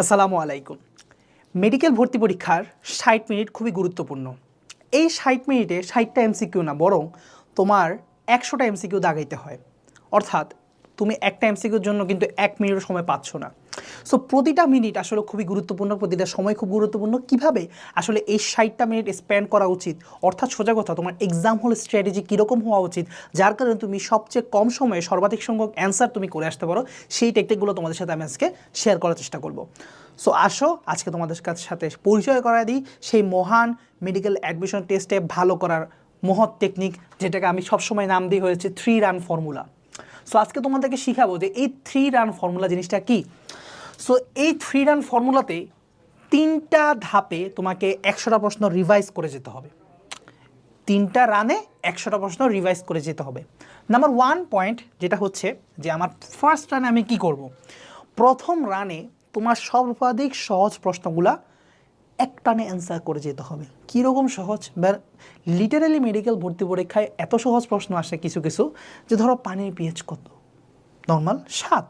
আসসালামু আলাইকুম। মেডিকেল ভর্তি পরীক্ষার ৬০ মিনিট খুবই গুরুত্বপূর্ণ। এই ৬০ মিনিটে ৬০টা এমসিকিউ না, বরং তোমার ১০০টা এমসিকিউ দাগাইতে হয়। অর্থাৎ তুমি একটা এমসিকিউর জন্য কিন্তু ১ মিনিটের সময় পাচ্ছ না। সো প্রতিটা মিনিট আসলে খুবই গুরুত্বপূর্ণ, প্রতিটা সময় খুব গুরুত্বপূর্ণ। কিভাবে আসলে এই ৬০টা মিনিট স্পেন্ড করা উচিত, অর্থাৎ সোজা কথা তোমার এক্সাম হল স্ট্র্যাটেজি কীরকম হওয়া উচিত, যার কারণে তুমি সবচেয়ে কম সময়ে সর্বাধিক সংখ্যক অ্যান্সার তুমি করে আসতে পারো, সেই টেকনিকগুলো তোমাদের সাথে আমি আজকে শেয়ার করার চেষ্টা করব। সো আসো আজকে তোমাদের সাথে পরিচয় করায় দিই সেই মহান মেডিকেল অ্যাডমিশন টেস্টে ভালো করার মহৎ টেকনিক, যেটাকে আমি সবসময় নাম দিই হয়েছে 3 রান ফর্মুলা। সো আজকে তোমাদেরকে শিখাবো যে এই 3 রান ফর্মুলা জিনিসটা কি। সো এই 3 রান ফর্মুলাতে 3টা ধাপে তোমাকে 100টা প্রশ্ন রিভাইজ করে যেতে হবে। 3টা রানে 100টা প্রশ্ন রিভাইজ করে যেতে হবে। নাম্বার 1 পয়েন্ট যেটা হচ্ছে যে আমার ফার্স্ট রানে আমি কি করব। প্রথম রানে তোমার সর্বাধিক সহজ প্রশ্নগুলা এক টানে অ্যান্সার করে যেতে হবে। কীরকম সহজ? লিটারালি মেডিকেল ভর্তি পরীক্ষায় এত সহজ প্রশ্ন আসে কিছু কিছু, যে ধরো পানির পিএইচ কত, নর্মাল 7,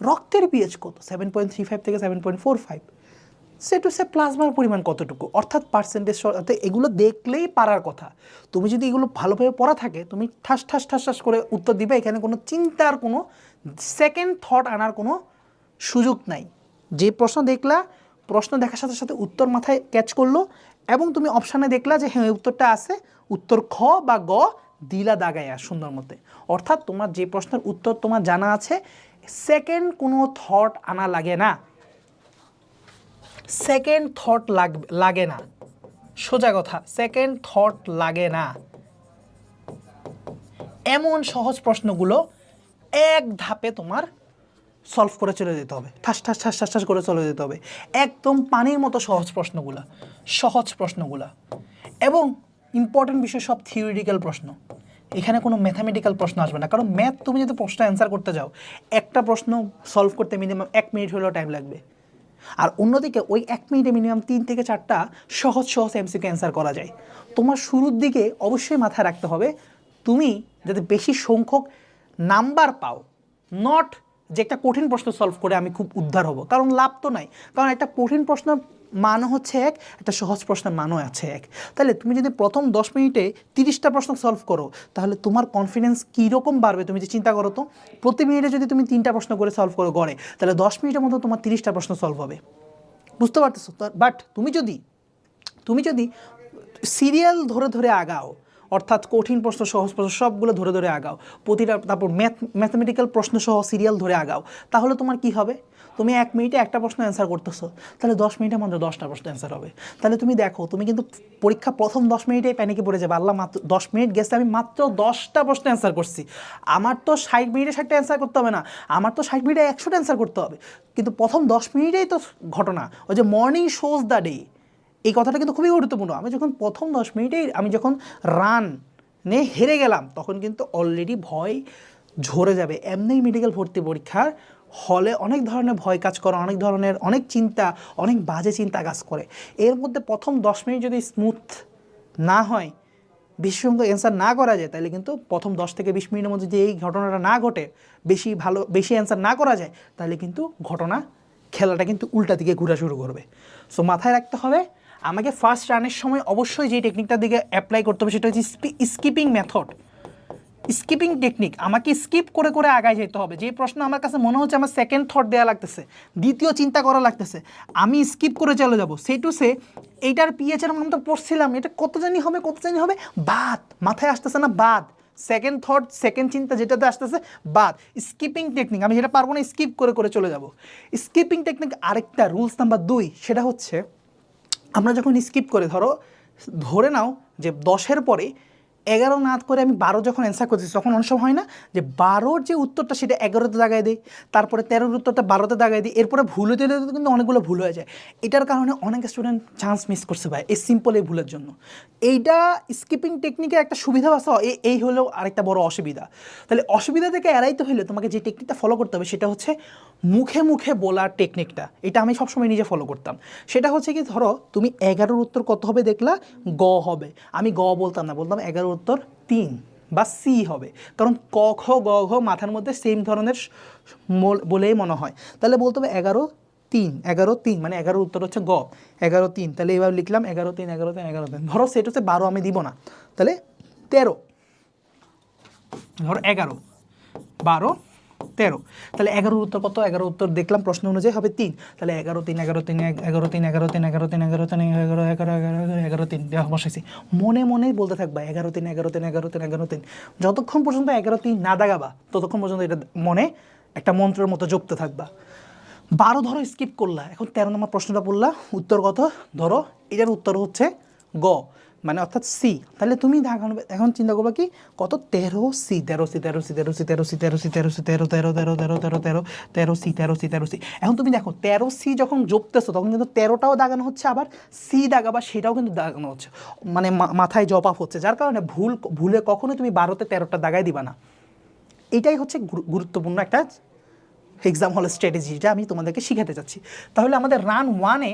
রক্তের পিএইচ কত 7.35 থেকে 7.45, সে প্লাজমার পরিমাণ কতটুকু, অর্থাৎ পার্সেন্টেজ। এগুলো দেখলেই পারার কথা। তুমি যদি এগুলো ভালোভাবে পড়া থাকে তুমি ঠাস ঠাস ঠাস ঠাস করে উত্তর দিবে। এখানে কোনো চিন্তার, কোনো সেকেন্ড থট আনার কোনো সুযোগ নাই। যে প্রশ্ন দেখলা, প্রশ্ন দেখার সাথে সাথে উত্তর মাথায় ক্যাচ করলো এবং তুমি অপশানে দেখলা যে হ্যাঁ উত্তরটা আছে, উত্তর খ বা গ দিলা দাগাইয়া সুন্দর মতে। অর্থাৎ তোমার যে প্রশ্নের উত্তর তোমার জানা আছে, সেকেন্ড কোনো থট আনা লাগে না, সেকেন্ড থট লাগে না। সোজা কথা, সেকেন্ড থট লাগে না। এমন সহজ প্রশ্নগুলো এক ধাপে তোমার সলভ করে চলে যেতে হবে, ঠাস ঠাস ঠাস ঠাস ঠাস করে চলে যেতে হবে। একদম পানির মতো সহজ প্রশ্নগুলা। এবং ইম্পর্টেন্ট বিষয়, সব থিওরিটিক্যাল প্রশ্ন। এখানে কোনো ম্যাথামেটিক্যাল প্রশ্ন আসবে না, কারণ ম্যাথ তুমি যদি প্রশ্ন অ্যান্সার করতে যাও, একটা প্রশ্ন সলভ করতে মিনিমাম 1 মিনিট হলেও টাইম লাগবে। আর অন্যদিকে ওই 1 মিনিটে মিনিমাম 3 থেকে 4টা সহজ এমসিকিউ অ্যান্সার করা যায়। তোমার শুরুর দিকে অবশ্যই মাথায় রাখতে হবে তুমি যাতে বেশি সংখ্যক নাম্বার পাও, নট যে একটা কঠিন প্রশ্ন সলভ করে আমি খুব উদ্ধার হব, কারণ লাভ তো নাই। কারণ একটা কঠিন প্রশ্ন মানও হচ্ছে এক, একটা সহজ প্রশ্নের মানও আছে এক। তাহলে তুমি যদি প্রথম 10 মিনিটে 30টা প্রশ্ন সলভ করো, তাহলে তোমার কনফিডেন্স কীরকম বাড়বে তুমি যে চিন্তা করো তো। প্রতি মিনিটে যদি তুমি 3টা প্রশ্ন করে সলভ করো গড়ে, তাহলে 10 মিনিটের মধ্যে তোমার 30টা প্রশ্ন সলভ হবে। বুঝতে পারতেছো? বাট তুমি যদি সিরিয়াল ধরে ধরে আগাও, অর্থাৎ কঠিন প্রশ্ন, সহজ প্রশ্ন সবগুলো ধরে ধরে আগাও, প্রতিটা, তারপর ম্যাথমেটিক্যাল প্রশ্ন সহ সিরিয়াল ধরে আগাও, তাহলে তোমার কি হবে? তুমি 1 মিনিটে একটা প্রশ্ন অ্যান্সার করতেছো, তাহলে 10 মিনিটের মধ্যে 10টা প্রশ্ন অ্যান্সার হবে। তাহলে তুমি দেখো, তুমি কিন্তু পরীক্ষা প্রথম 10 মিনিটেই প্যানিকে পড়ে যাবে। আল্লাহ, মাত্র 10 মিনিট গেছে, আমি মাত্র 10টা প্রশ্ন অ্যান্সার করছি। আমার তো 60 মিনিটে 60টা অ্যান্সার করতে হবে না, আমার তো 60 মিনিটে 100টা অ্যান্সার করতে হবে। কিন্তু প্রথম 10 মিনিটেই তো ঘটনা। ওই যে মর্নিং শোজ দ্য ডে, এই কথাটা কিন্তু খুবই গুরুত্বপূর্ণ। আমি যখন প্রথম 10 মিনিটেই আমি যখন রান হেরে গেলাম, তখন কিন্তু অলরেডি ভয় ঝরে যাবে। এমনি মেডিকেল ভর্তি পরীক্ষার হলে অনেক ধরনের ভয় কাজ করে, অনেক চিন্তা, অনেক বাজে চিন্তা কাজ করে। এর মধ্যে প্রথম 10 মিনিট যদি স্মুথ না হয়, বেশি সংখ্যক অ্যান্সার না করা যায়, তাহলে কিন্তু প্রথম 10 থেকে 20 মিনিটের মধ্যে যদি এই ঘটনাটা না ঘটে, বেশি অ্যান্সার না করা যায়, তাহলে কিন্তু খেলাটা কিন্তু উল্টা দিকে ঘোরা শুরু করবে। সো মাথায় রাখতে হবে, আমাকে ফার্স্ট রানের সময় অবশ্যই যে টেকনিকটার দিকে অ্যাপ্লাই করতে হবে সেটা হচ্ছে স্কিপিং মেথড, স্কিপিং টেকনিক। আমাকে স্কিপ করে করে আগায় যেতে হবে। যে প্রশ্ন আমার কাছে মনে হচ্ছে আমার সেকেন্ড থট দেওয়া লাগতেছে, দ্বিতীয় চিন্তা করা লাগতেছে, আমি স্কিপ করে চলে যাব। এইটার পিএইচ এর তো পড়ছিলাম, এটা কত জানি হবে, বাদ, মাথায় আসতেছে না, বাদ। সেকেন্ড থট, সেকেন্ড চিন্তা যেটাতে আসতেছে, বাদ। স্কিপিং টেকনিক, আমি যেটা পারবো না, স্কিপ করে করে চলে যাব। স্কিপিং টেকনিক আরেকটা রুলস নাম্বার 2, সেটা হচ্ছে আমরা যখন স্কিপ করে, ধরে নাও যে 10-এর পরে 11 না করে আমি 12 যখন অ্যান্সার করছি, তখন অনেক সময় হয় না যে 12-র যে উত্তরটা সেটা 11-তে দাগায় দিই, তারপরে 13-র উত্তরটা 12-তে দাগায় দিই, এরপরে ভুল হতে কিন্তু অনেকগুলো ভুল হয়ে যায়। এটার কারণে অনেক স্টুডেন্ট চান্স মিস করছে ভাই, এই সিম্পল এই ভুলের জন্য। এইটা স্কিপিং টেকনিকের একটা সুবিধা আছে, এই হলেও আরেকটা বড় অসুবিধা। তাহলে অসুবিধা থেকে এড়াইতে হলে তোমাকে যে টেকনিকটা ফলো করতে হবে সেটা হচ্ছে মুখে মুখে বলার টেকনিকটা। এটা আমি সবসময় নিজে ফলো করতাম। সেটা হচ্ছে কি, ধরো তুমি 11-র উত্তর কত হবে দেখলা, গ হবে। আমি গ বলতাম না, বলতাম 11-র উত্তর 3 বা সি হবে, কারণ ক খ গ ঘ মাথার মধ্যে সেম ধরনের বলেই মনে হয়। তাহলে বলতে হবে 11 3 11 3 মানে 11 উত্তর হচ্ছে গ 11 3 তাহলে এইভাবে লিখলাম 11 3 11 3 11 3 ধরো সেট হচ্ছে 12 আমি দিব না তাহলে 13 ধরো 11 12 13 তাহলে 11 উত্তর কত 11 উত্তর দেখলাম প্রশ্ন অনুযায়ী হবে 3 তাহলে 11 3 11 3 11 3 11 3 11 3 11 3 11 11 11 3 দেওয়া বসাইছি মনে মনে বলতে থাকবা 11 3 11 3 11 3 11 3 যতক্ষণ পর্যন্ত 11 3 না দাগাবা ততক্ষণ পর্যন্ত এটা মনে একটা মন্ত্রের মতো জপতে থাকবা 12 ধরো স্কিপ করলা এখন 13 নম্বর প্রশ্নটা পড়লা উত্তর কত ধরো এটার উত্তর হচ্ছে গ মানে অর্থাৎ সি তাহলে তুমি এখন চিন্তা করবা কি কত 13 C 13 C 13 C 13 C 13 C 13 C 13 C 13 13 13 13 13 13 C 13 C 13 C এখন তুমি দেখো 13 সি যখন জপতেছো তখন কিন্তু 13টাও দাগানো হচ্ছে আবার সি দাগাবা সেটাও কিন্তু দাগানো হচ্ছে মানে মাথায় জপ আপ হচ্ছে যার কারণে ভুলে কখনোই তুমি 12তে 13টা দাগাই দিবা না এটাই হচ্ছে গুরুত্বপূর্ণ একটা এক্সাম হল স্ট্র্যাটেজি যেটা আমি তোমাদেরকে শিখাতে চাচ্ছি তাহলে আমাদের রান 1-এ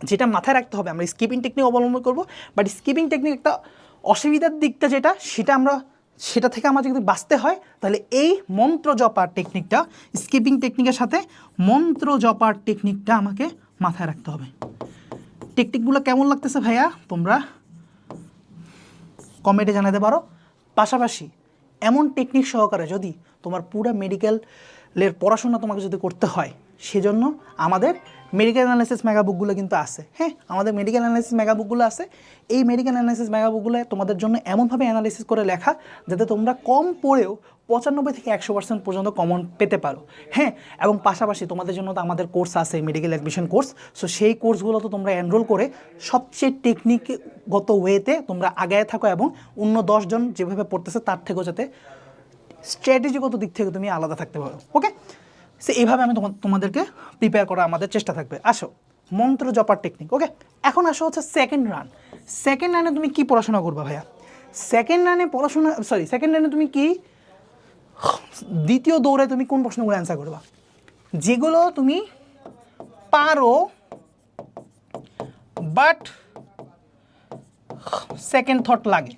যেটা মাথায় রাখতে হবে আমরা স্কিপিং টেকনিক অবলম্বন করব বাট স্কিপিং টেকনিক একটা অসুবিধার দিকটা সেটা থেকে আমাদের যদি বাঁচতে হয় তাহলে এই মন্ত্র জপার টেকনিকটা স্কিপিং টেকনিকের সাথে মন্ত্র জপার টেকনিকটা আমাকে মাথায় রাখতে হবে টেকনিকগুলো কেমন লাগতেছে ভাইয়া তোমরা কমেন্টে জানাতে পারো পাশাপাশি এমন টেকনিক সহকারে যদি তোমার পুরো মেডিকেলের পড়াশোনা তোমাকে যদি করতে হয় সেজন্য আমাদের মেডিকেল অ্যানালাইসিস মেগাবুকগুলো কিন্তু আছে হ্যাঁ আমাদের মেডিকেল অ্যানালাইসিস মেগাবুকগুলো আছে এই মেডিকেল অ্যানালাইসিস মেগাবুকগুলো তোমাদের জন্য এমনভাবে অ্যানালাইসিস করে লেখা যাতে তোমরা কম পড়েও 95 থেকে 100% পর্যন্ত কমন পেতে পারো হ্যাঁ এবং পাশাপাশি তোমাদের জন্য তো আমাদের কোর্স আছে মেডিকেল অ্যাডমিশন কোর্স সো সেই কোর্সগুলো তো তোমরা এনরোল করে সবচেয়ে টেকনিকগত ওয়েতে তোমরা আগায় থাকো এবং অন্য 10 জন যেভাবে পড়তেছে তার থেকেও যাতে স্ট্র্যাটেজিগত দিক থেকে তুমি আলাদা থাকতে পারো ওকে সো এইভাবে আমি তোমাদেরকে প্রিপেয়ার করা আমাদের চেষ্টা থাকবে আসো মন্ত্র জপার টেকনিক ওকে এখন আসো হচ্ছে সেকেন্ড রানে তুমি কি পড়াশোনা করবা ভাইয়া সেকেন্ড রানে তুমি কি দ্বিতীয় দৌড়ে তুমি কোন প্রশ্নগুলো অ্যান্সার করবা যেগুলো তুমি পারো বাট সেকেন্ড থট লাগে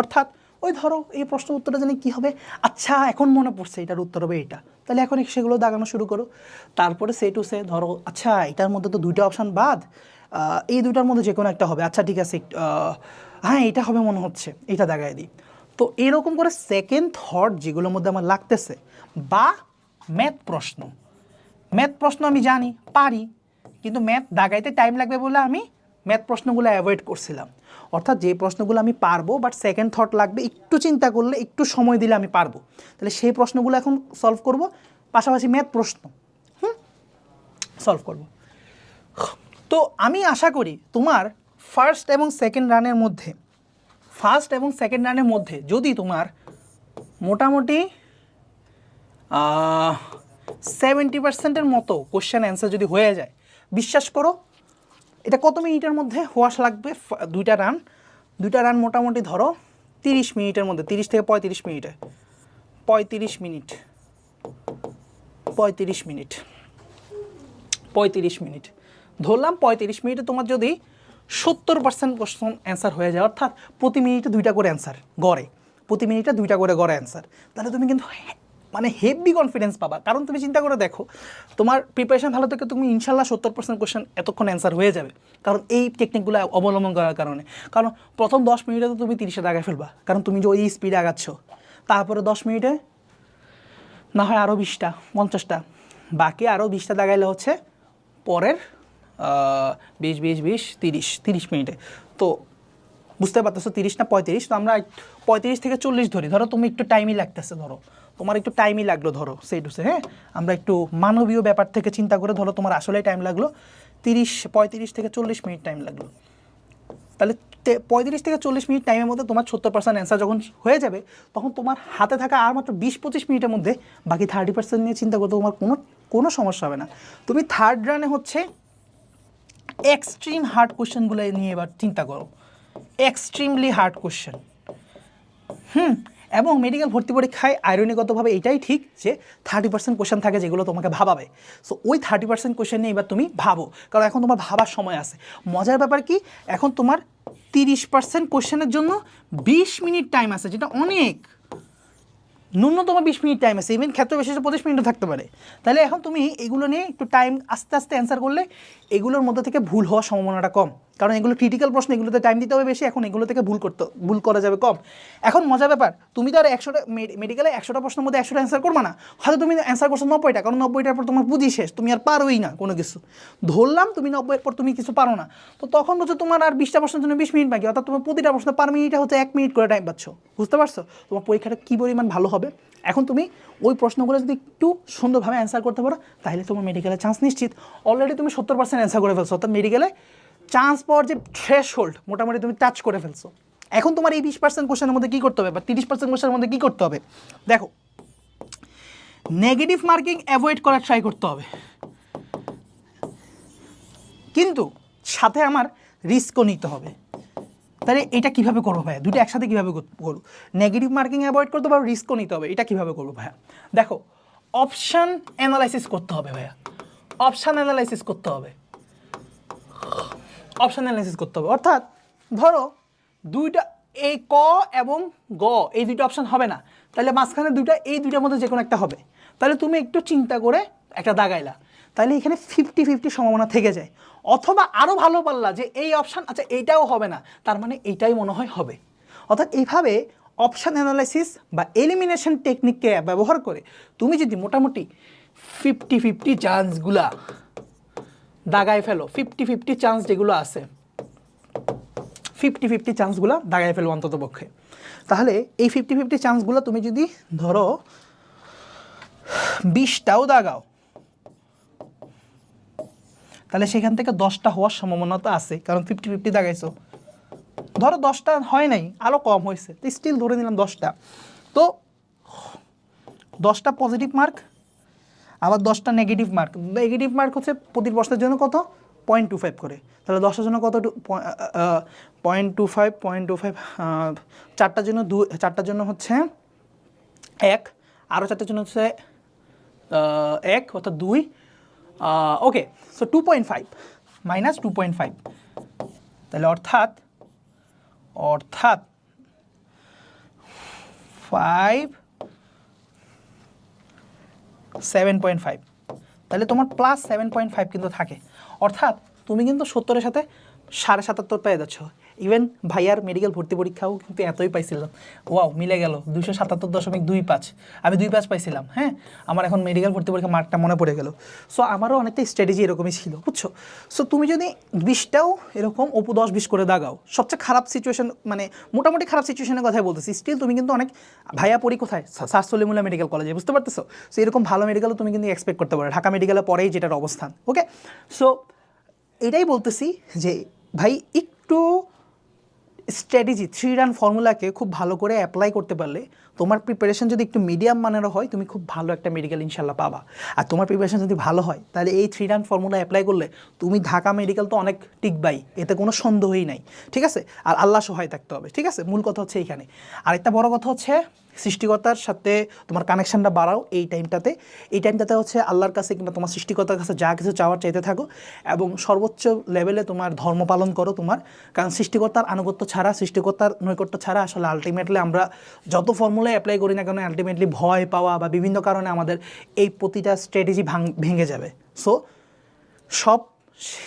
অর্থাৎ ওই ধরো এই প্রশ্ন উত্তরটা জানি কী হবে আচ্ছা এখন মনে পড়ছে এটার উত্তর হবে এটা তাহলে এখন সেগুলো দাগানো শুরু করো তারপরে সে টু সে ধরো আচ্ছা এটার মধ্যে তো 2টা অপশান বাদ এই 2টার মধ্যে যে কোনো একটা হবে আচ্ছা ঠিক আছে হ্যাঁ এটা হবে মনে হচ্ছে এটা দাগায় দিই তো এরকম করে সেকেন্ড থট যেগুলোর মধ্যে আমার লাগতেছে বা ম্যাথ প্রশ্ন আমি জানি পারি কিন্তু ম্যাথ দাগাইতে টাইম লাগবে বলে আমি ম্যাথ প্রশ্নগুলো অ্যাভয়েড করছিলাম অর্থাৎ যে প্রশ্নগুলো আমি পারবো বাট সেকেন্ড থট লাগবে একটু চিন্তা করলে একটু সময় দিলে আমি পারবো তাহলে সেই প্রশ্নগুলো এখন সলভ করব পাশাপাশি ম্যাথ প্রশ্ন সলভ করব তো আমি আশা করি তোমার ফার্স্ট এবং সেকেন্ড রানের মধ্যে যদি তোমার মোটামুটি 70%-এর মতো কোশ্চেন অ্যান্সার যদি হয়ে যায় বিশ্বাস করো এটা কত মিনিটের মধ্যে হওয়া লাগবে 2টা রান মোটামুটি ধরো 30 মিনিটের মধ্যে 30 থেকে 35 মিনিটে 35 মিনিট ধরলাম 35 মিনিটে তোমার যদি 70% কোশ্চেন অ্যান্সার হয়ে যায় অর্থাৎ প্রতি মিনিটে 2টা করে অ্যান্সার প্রতি মিনিটে 2টা করে গড়ে অ্যান্সার তাহলে তুমি কিন্তু মানে হেভি কনফিডেন্স পাবা কারণ তুমি চিন্তা করে দেখো তোমার প্রিপারেশন ভালো থেকে তুমি ইনশাল্লাহ 70% কোশ্চেন এতক্ষণ অ্যান্সার হয়ে যাবে কারণ এই টেকনিকগুলো অবলম্বন করার কারণে কারণ প্রথম 10 মিনিটে তো তুমি 30-এ দাগায় ফেলবা কারণ তুমি যে ওই স্পিডে আগাচ্ছ তারপরে 10 মিনিটে না হয় আরও 20টা 50টা বাকি আরও 20টা দাগাইলে হচ্ছে পরের 20 মিনিটে তো বুঝতে পারতেছো 30 না 35 তো আমরা 35 থেকে 40 ধরি ধরো তুমি একটু টাইমই লাগতেছে ধরো তোমার একটু টাইমই লাগলো ধরো সেই টুসে হ্যাঁ আমরা একটু মানবীয় ব্যাপার থেকে চিন্তা করে ধরো তোমার আসলেই টাইম লাগলো 35 থেকে 40 মিনিট টাইম লাগলো তাহলে 35 থেকে 40 মিনিট টাইমের মধ্যে তোমার 70% অ্যান্সার যখন হয়ে যাবে তখন তোমার হাতে থাকা আর মাত্র 20-25 মিনিটের মধ্যে বাকি 30% নিয়ে চিন্তা করতে তোমার কোনো সমস্যা হবে না তুমি থার্ড রানে হচ্ছে এক্সট্রিম হার্ড কোশ্চেনগুলো নিয়ে এবার চিন্তা করো এক্সট্রিমলি হার্ড কোশ্চেন এবং মেডিকেল ভর্তি পরীক্ষায় আইরনিগতভাবে এটাই ঠিক যে 30% কোশ্চেন থাকে যেগুলো তোমাকে ভাবাবে সো ওই 30% কোশ্চেন নিয়ে এবার তুমি ভাবো কারণ এখন তোমার ভাবার সময় আছে মজার ব্যাপার কি এখন তোমার 30% কোশ্চেনের জন্য 20 মিনিট টাইম আছে যেটা অনেক ন্যূনতম 20 মিনিট টাইম আছে, ইভেন ক্ষেত্র বিশেষে 25 মিনিটও থাকতে পারে। তাহলে এখন তুমি এগুলো নিয়ে একটু টাইম আস্তে আস্তে অ্যান্সার করলে এগুলোর মধ্যে থেকে ভুল হওয়ার সম্ভাবনাটা কম, কারণ এগুলো ক্রিটিক্যাল প্রশ্ন, এগুলোতে টাইম দিতে হবে বেশি, এখন এগুলো থেকে ভুল করা যাবে কম। এখন মজার ব্যাপার, তুমি তো আর 100টা মেডিকেলে 100টা প্রশ্নের মধ্যে 100টা অ্যান্সার করবে না, হয়তো তুমি অ্যান্সার করছো 90টা, কারণ 90টার পর তোমার পুঁজি শেষ, তুমি আর পারোই না কোনো কিছু। ধরলাম তুমি 90-এর পর তুমি কিছু পারো না, তো তখন হচ্ছে তোমার আর 20টা প্রশ্নের জন্য 20 মিনিট বাকি, অর্থাৎ তোমার প্রতিটা প্রশ্ন পার মিনিটে হচ্ছে 1 মিনিট করে টাইম পাচ্ছ। বুঝতে পারছো তোমার পরীক্ষাটা কী পরিমাণ ভালো হবে? এখন তুমি ওই প্রশ্নগুলো যদি একটু সুন্দরভাবে অ্যান্সার করতে পারো তাহলে তোমার মেডিকেলে চান্স নিশ্চিত। অলরেডি তুমি 70% অ্যান্সার করে ফেলছো, অর্থাৎ মেডিকেলে চান্স পাওয়ার যে থ্রেশহোল্ড মোটামুটি তুমি টাচ করে ফেলছো। এখন তোমার এই 20% কোশ্চেনের মধ্যে কী করতে হবে বা 30% কোশ্চেনের মধ্যে কী করতে হবে? দেখো, নেগেটিভ মার্কিং অ্যাভয়েড করার ট্রাই করতে হবে, কিন্তু সাথে আমার রিস্কও নিতে হবে। তাহলে এটা কীভাবে করবো ভাইয়া? দুটো একসাথে কীভাবে করবো? নেগেটিভ মার্কিং অ্যাভয়েড করতে হবে, রিস্কও নিতে হবে, এটা কীভাবে করবো ভাইয়া? দেখো, অপশান অ্যানালাইসিস করতে হবে ভাইয়া, অপশান অ্যানালাইসিস করতে হবে, অপশান অ্যানালাইসিস করতে হবে। অর্থাৎ ধরো দুইটা এই ক এবং গ এই দুইটা অপশান হবে না, তাহলে মাঝখানে দুইটা, এই দুইটার মধ্যে যে কোনো একটা হবে। তাহলে তুমি একটু চিন্তা করে একটা দাগাইলা, তাহলে এখানে 50-50 সম্ভাবনা থেকে যায়। অথবা আরও ভালো পারলা যে এই অপশান, আচ্ছা এইটাও হবে না, তার মানে এইটাই মনে হয় হবে। অর্থাৎ এইভাবে অপশান অ্যানালাইসিস বা এলিমিনেশন টেকনিককে ব্যবহার করে তুমি যদি মোটামুটি 50-50 চান্সগুলা দাগায় ফেলো, 50-50 চান্স যেগুলো আছে 50-50 চান্সগুলো দাগায় ফেলো অন্তত পক্ষে, তাহলে এই 50-50 চান্সগুলো তুমি যদি ধরো 20টাও দাগাও, তাহলে সেখান থেকে 10টা হওয়ার সম্ভাবনা তো আছে, কারণ 50-50 দাগাইছো। ধরো 10টা হয় নাই, আরও কম হয়েছে, তো স্টিল ধরে নিলাম 10টা, তো 10টা পজিটিভ মার্ক, আবার 10টা নেগেটিভ মার্ক। নেগেটিভ মার্ক হচ্ছে প্রতি প্রশ্নের জন্য কত? 0.25 করে। তাহলে 10টার জন্য কত? 0.25 চারটার জন্য 2, চারটার জন্য হচ্ছে 1, আরও 4টার জন্য হচ্ছে 1, অর্থাৎ 2। ওকে, সো 2.5 মাইনাস 2.5, তাহলে অর্থাৎ 7.5, তাহলে তোমার প্লাস 7.5 কিন্তু থাকে। অর্থাৎ তুমি কিন্তু 70-এর সাথে 77.5 পেয়ে যাচ্ছ। ইভেন ভাইয়ার মেডিকেল ভর্তি পরীক্ষাও কিন্তু এতই পাইছিলাম, ওয়াও মিলে গেল 277.25, আমি 2 পাইছিলাম। হ্যাঁ, আমার এখন মেডিকেল ভর্তি পরীক্ষা মার্কটা মনে পড়ে গেল। সো আমারও অনেকটা স্ট্র্যাটেজি এরকমই ছিল, বুঝছো? সো তুমি যদি 20টাও এরকম 10-20 করে দাগাও, সবচেয়ে খারাপ সিচুয়েশন, মানে মোটামুটি খারাপ সিচুয়েশনের কথাই বলতেছি, স্টিল তুমি কিন্তু অনেক, ভাইয়া পড়ি কোথায়? স্যার সলিমুল্লাহ মেডিকেল কলেজে, বুঝতে পারতেছো? সো এরকম ভালো মেডিকেলও তুমি কিন্তু এক্সপেক্ট করতে পারো, ঢাকা মেডিকেলের পরেই যেটার অবস্থান। ওকে, সো এটাই বলতেছি যে ভাই একটু স্ট্র্যাটেজি, 3 রান ফর্মুলাকে খুব ভালো করে অ্যাপ্লাই করতে পারলে, তোমার প্রিপারেশন যদি একটু মিডিয়াম মানেরও হয়, তুমি খুব ভালো একটা মেডিকেল ইনশাল্লাহ পাবা। আর তোমার প্রিপারেশন যদি ভালো হয়, তাহলে এই 3 রান ফর্মুলা অ্যাপ্লাই করলে তুমি ঢাকা মেডিকেল তো অনেক টিকবাই, এতে কোনো সন্দেহই নাই। ঠিক আছে, আর আল্লাহ সহায় থাকতে হবে। ঠিক আছে, মূল কথা হচ্ছে এইখানে। আর একটা বড় কথা হচ্ছে সৃষ্টিকর্তার সাথে তোমার কানেকশানটা বাড়াও এই টাইমটাতে হচ্ছে আল্লাহর কাছে কিংবা তোমার সৃষ্টিকর্তার কাছে যা কিছু চাওয়ার চাইতে থাকো, এবং সর্বোচ্চ লেভেলে তোমার ধর্ম পালন করো তোমার, কারণ সৃষ্টিকর্তার আনুগত্য ছাড়া, সৃষ্টিকর্তার নৈকট্য ছাড়া আসলে আলটিমেটলি আমরা যত ফর্মুলায় অ্যাপ্লাই করি না কেন, আলটিমেটলি ভয় পাওয়া বা বিভিন্ন কারণে আমাদের এই প্রতিটা স্ট্র্যাটেজি ভেঙে যাবে। সো সব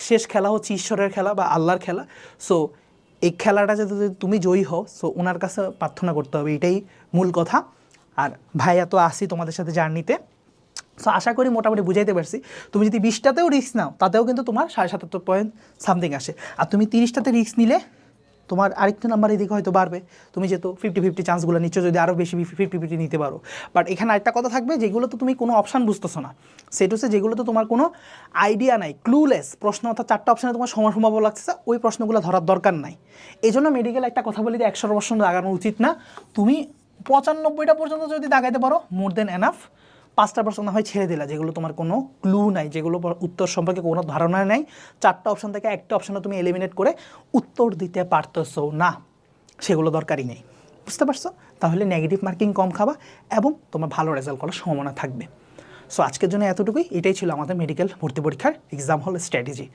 শেষ খেলা হচ্ছে ঈশ্বরের খেলা বা আল্লাহর খেলা। সো এই খেলাটা যাতে তুমি জয়ী হও, সো ওনার কাছে প্রার্থনা করতে হবে, এটাই মূল কথা। আর ভাইয়া তো আসি তোমাদের সাথে জার্নিতে, সো আশা করি মোটামুটি বুঝাইতে পারছি। তুমি যদি 20টাতেও রিস্ক নাও, তাতেও কিন্তু তোমার 77 পয়েন্ট সামথিং আসে। আর তুমি 30টাতে রিস্ক নিলে তোমার আরেকটু নাম্বার এদিকে হয়তো বাড়বে, তুমি যেহেতু 50-50 চান্সগুলো নিচ্ছ, যদি আরও বেশি 50-50 নিতে পারো। বাট এখানে আরেকটা কথা থাকবে, যেগুলো তো তুমি কোনো অপশান বুঝতেছো না, সেটা হচ্ছে যেগুলো তো তোমার কোনো আইডিয়া নাই, ক্লুলেস প্রশ্ন, অর্থাৎ 4টা অপশানে তোমার সম্ভব লাগছে, ওই প্রশ্নগুলো ধরার দরকার নাই। এই জন্য মেডিকেল একটা কথা বলি যে 100 প্রশ্ন দাগানো উচিত না। তুমি 95টা পর্যন্ত যদি দাগাইতে পারো, মোর দেন এনাফ। 5টা প্রশ্ন না হয় ছেড়ে দিলা, যেগুলো তোমার কোনো ক্লু নাই, যেগুলো উত্তর সম্পর্কে কোনো ধারণা নাই। 4টা অপশান থেকে একটা অপশানে তুমি এলিমিনেট করে উত্তর দিতে পারতেছো না, সেগুলো দরকারই নেই। বুঝতে পারছো? তাহলে নেগেটিভ মার্কিং কম খাবা এবং তোমার ভালো রেজাল্ট করার সম্ভাবনা থাকবে। সো আজকের জন্য এতটুকুই, এটাই ছিল আমাদের মেডিকেল ভর্তি পরীক্ষার এক্সাম হল স্ট্র্যাটেজি।